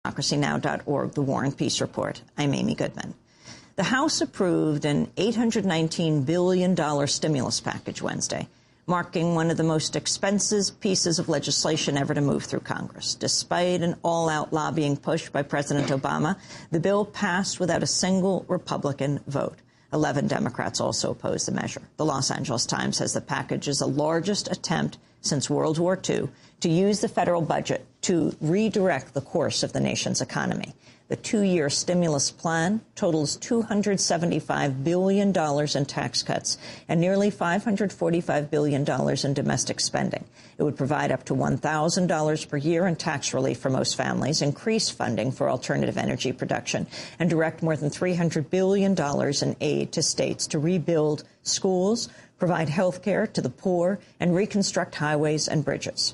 democracynow.org, The War and Peace Report. I'm Amy Goodman. The House approved an $819 billion stimulus package Wednesday, marking one of the most expensive pieces of legislation ever to move through Congress. Despite an all-out lobbying push by President Obama, the bill passed without a single Republican vote. 11 Democrats also opposed the measure. The Los Angeles Times says the package is the largest attempt since World War II to use the federal budget to redirect the course of the nation's economy. The two-year stimulus plan totals $275 billion in tax cuts and nearly $545 billion in domestic spending. It would provide up to $1,000 per year in tax relief for most families, increase funding for alternative energy production, and direct more than $300 billion in aid to states to rebuild schools, provide health care to the poor, and reconstruct highways and bridges.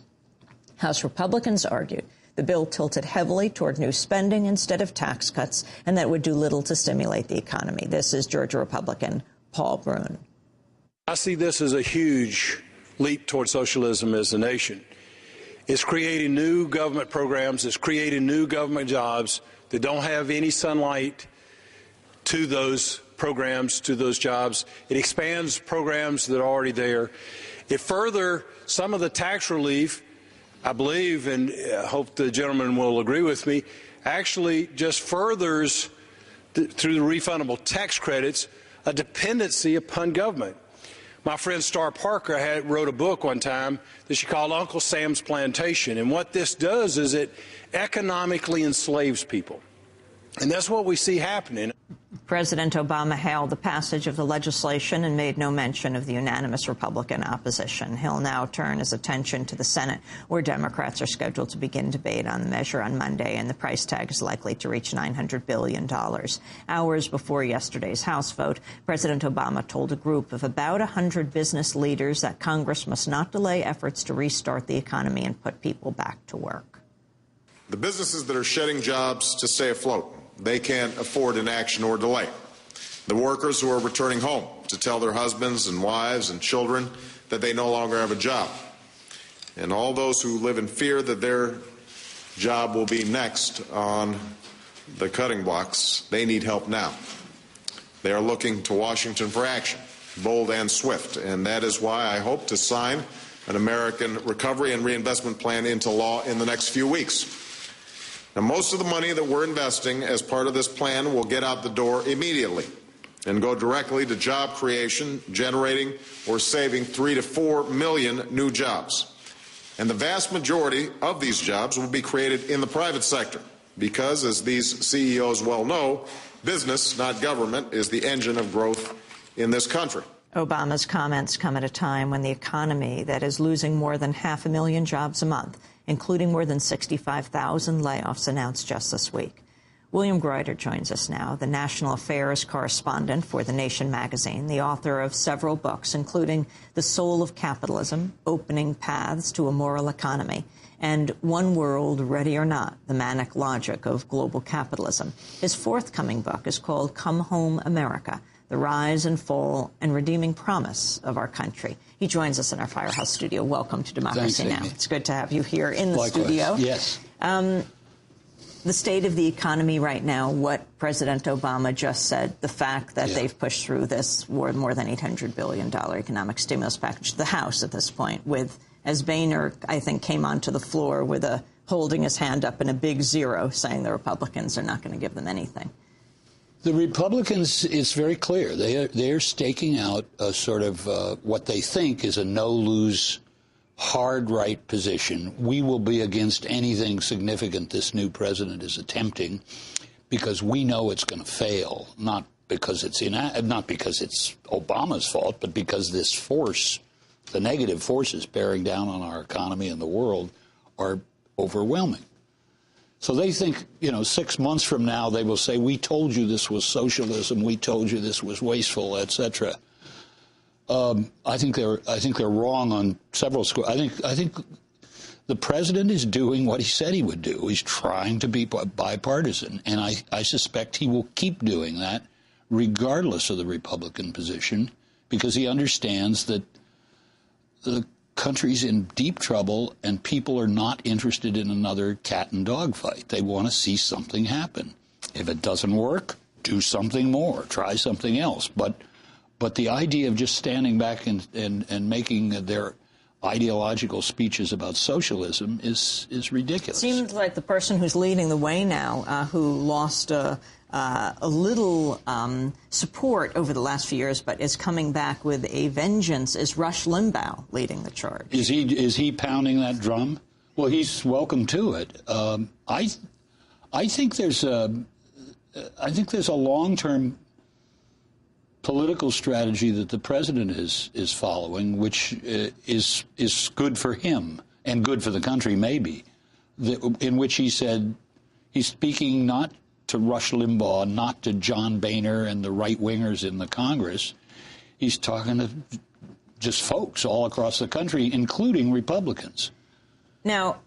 House Republicans argued the bill tilted heavily toward new spending instead of tax cuts, and that would do little to stimulate the economy. This is Georgia Republican Paul Brune. I see this as a huge leap toward socialism as a nation. It's creating new government programs. It's creating new government jobs that don't have any sunlight to those programs, to those jobs. It expands programs that are already there. It further, some of the tax relief, I believe, and I hope the gentleman will agree with me, actually just furthers, through the refundable tax credits, a dependency upon government. My friend Star Parker wrote a book one time that she called Uncle Sam's Plantation, and what this does is it economically enslaves people. And that's what we see happening. President Obama hailed the passage of the legislation and made no mention of the unanimous Republican opposition. He'll now turn his attention to the Senate, where Democrats are scheduled to begin debate on the measure on Monday, and the price tag is likely to reach $900 billion. Hours before yesterday's House vote, President Obama told a group of about 100 business leaders that Congress must not delay efforts to restart the economy and put people back to work. The businesses that are shedding jobs to stay afloat, they can't afford inaction or delay. The workers who are returning home to tell their husbands and wives and children that they no longer have a job. And all those who live in fear that their job will be next on the cutting blocks, they need help now. They are looking to Washington for action, bold and swift. And that is why I hope to sign an American Recovery and Reinvestment Plan into law in the next few weeks. Now, most of the money that we're investing as part of this plan will get out the door immediately and go directly to job creation, generating or saving 3 to 4 million new jobs. And the vast majority of these jobs will be created in the private sector because, as these CEOs well know, business, not government, is the engine of growth in this country. Obama's comments come at a time when the economy that is losing more than 500,000 jobs a month, including more than 65,000 layoffs announced just this week. William Greider joins us now, the national affairs correspondent for The Nation magazine, the author of several books, including The Soul of Capitalism, Opening Paths to a Moral Economy, and One World, Ready or Not, The Manic Logic of Global Capitalism. His forthcoming book is called Come Home, America, The Rise and Fall and Redeeming Promise of Our Country. He joins us in our Firehouse studio. Welcome to Democracy Now! It's good to have you here in the studio. Yes. The state of the economy right now, what President Obama just said, the fact that they've pushed through this more than $800 billion economic stimulus package to the House at this point, with, as Boehner, I think, came onto the floor with holding his hand up in a big zero, saying the Republicans are not going to give them anything. The Republicans, it's very clear. They are staking out a sort of what they think is a no-lose, hard right position. We will be against anything significant this new president is attempting because we know it's going to fail, not because it's Obama's fault, but because this force, the negative forces bearing down on our economy and the world, are overwhelming. So they think, 6 months from now, they will say, we told you this was socialism, we told you this was wasteful, etc. I think they're wrong on several scores. I think the president is doing what he said he would do. He's trying to be bipartisan, and I suspect he will keep doing that regardless of the Republican position, because he understands that the country's in deep trouble, and people are not interested in another cat and dog fight. They want to see something happen. If it doesn't work, do something more, try something else. But the idea of just standing back and making their ideological speeches about socialism is ridiculous. It seems like the person who's leading the way now, who lost a little support over the last few years, but is coming back with a vengeance, is Rush Limbaugh leading the charge. Is he pounding that drum? Well, he's welcome to it. I think there's a long-term political strategy that the president is following, which is good for him and good for the country, maybe. In which he said he's speaking not to Rush Limbaugh, not to John Boehner and the right-wingers in the Congress. He's talking to just folks all across the country, including Republicans. Now,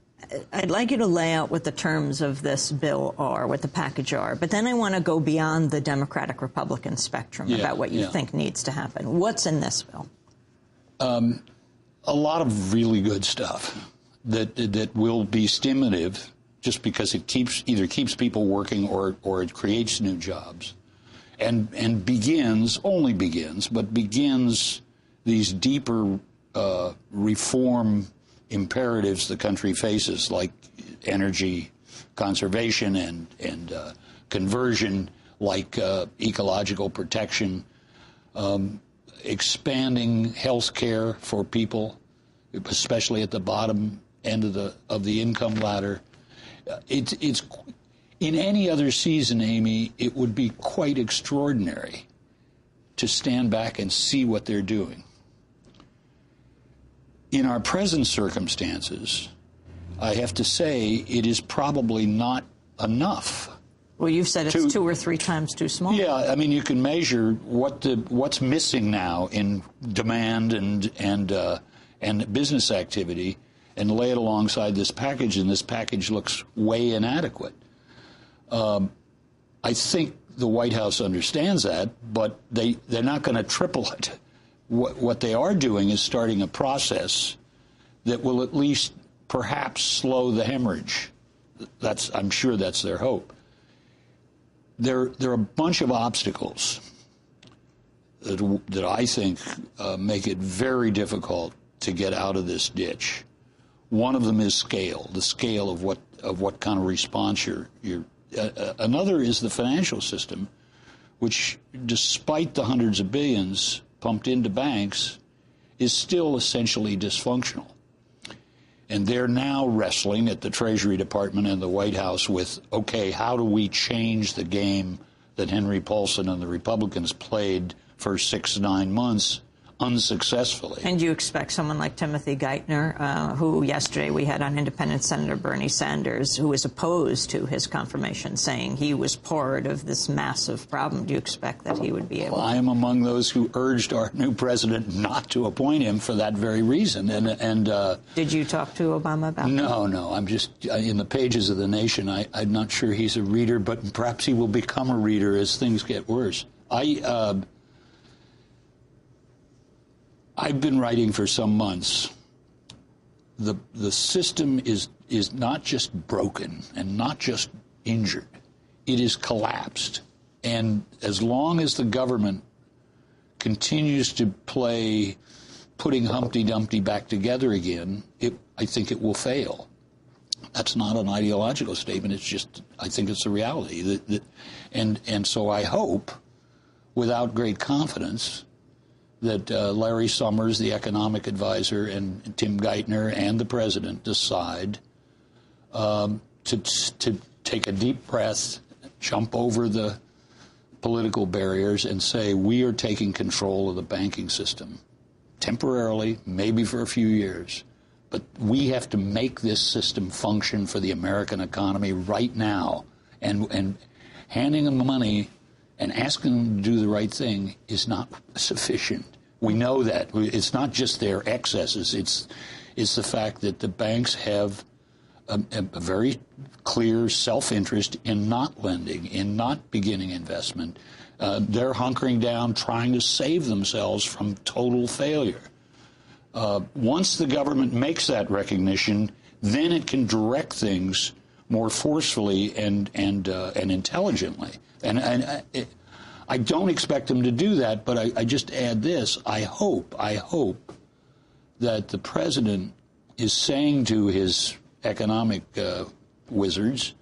I'd like you to lay out what the terms of this bill are, what the package are, but then I want to go beyond the Democratic-Republican spectrum about what you think needs to happen. What's in this bill? A lot of really good stuff that will be stimulative, just because it either keeps people working or it creates new jobs, and begins these deeper reform imperatives the country faces, like energy conservation and conversion, like ecological protection, expanding health care for people, especially at the bottom end of the income ladder. It's in any other season, Amy, it would be quite extraordinary to stand back and see what they're doing. In our present circumstances, I have to say it is probably not enough. Well, you've said it's 2 or 3 times too small. Yeah, I mean, you can measure what's missing now in demand and business activity, and lay it alongside this package, and this package looks way inadequate. I think the White House understands that, but they're not going to triple it. What they are doing is starting a process that will at least perhaps slow the hemorrhage. I'm sure that's their hope. There are a bunch of obstacles that I think make it very difficult to get out of this ditch. One of them is scale, the scale of what kind of response you're another is the financial system, which, despite the hundreds of billions pumped into banks, is still essentially dysfunctional. And they're now wrestling at the Treasury Department and the White House with, okay, how do we change the game that Henry Paulson and the Republicans played for 6 to 9 months unsuccessfully? And you expect someone like Timothy Geithner, who yesterday we had on Independent Senator Bernie Sanders, who was opposed to his confirmation, saying he was part of this massive problem. Do you expect that he would be able to? I am among those who urged our new president not to appoint him for that very reason. And did you talk to Obama about that? No. I'm just in the pages of The Nation. I'm not sure he's a reader, but perhaps he will become a reader as things get worse. I've been writing for some months. The system is not just broken and not just injured. It is collapsed. And as long as the government continues to play putting Humpty Dumpty back together again, I think it will fail. That's not an ideological statement. It's just, I think it's a reality. And so I hope, without great confidence, that Larry Summers, the economic advisor, and Tim Geithner and the president decide to take a deep breath, jump over the political barriers, and say, we are taking control of the banking system temporarily, maybe for a few years. But we have to make this system function for the American economy right now. And handing them the money and asking them to do the right thing is not sufficient. We know that. It's not just their excesses. It's the fact that the banks have a very clear self-interest in not lending, in not beginning investment. They're hunkering down, trying to save themselves from total failure. Once the government makes that recognition, then it can direct things more forcefully and intelligently. And I don't expect them to do that, but I just add this. I hope that the president is saying to his economic wizards,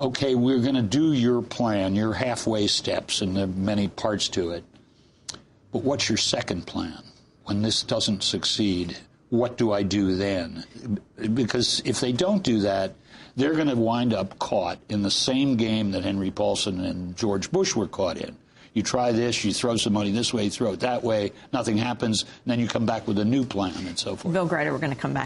okay, we're going to do your plan, your halfway steps, and there are many parts to it. But what's your second plan? When this doesn't succeed, what do I do then? Because if they don't do that, they're going to wind up caught in the same game that Henry Paulson and George Bush were caught in. You try this, you throw some money this way, throw it that way, nothing happens, and then you come back with a new plan and so forth. Bill Greider, we're going to come back.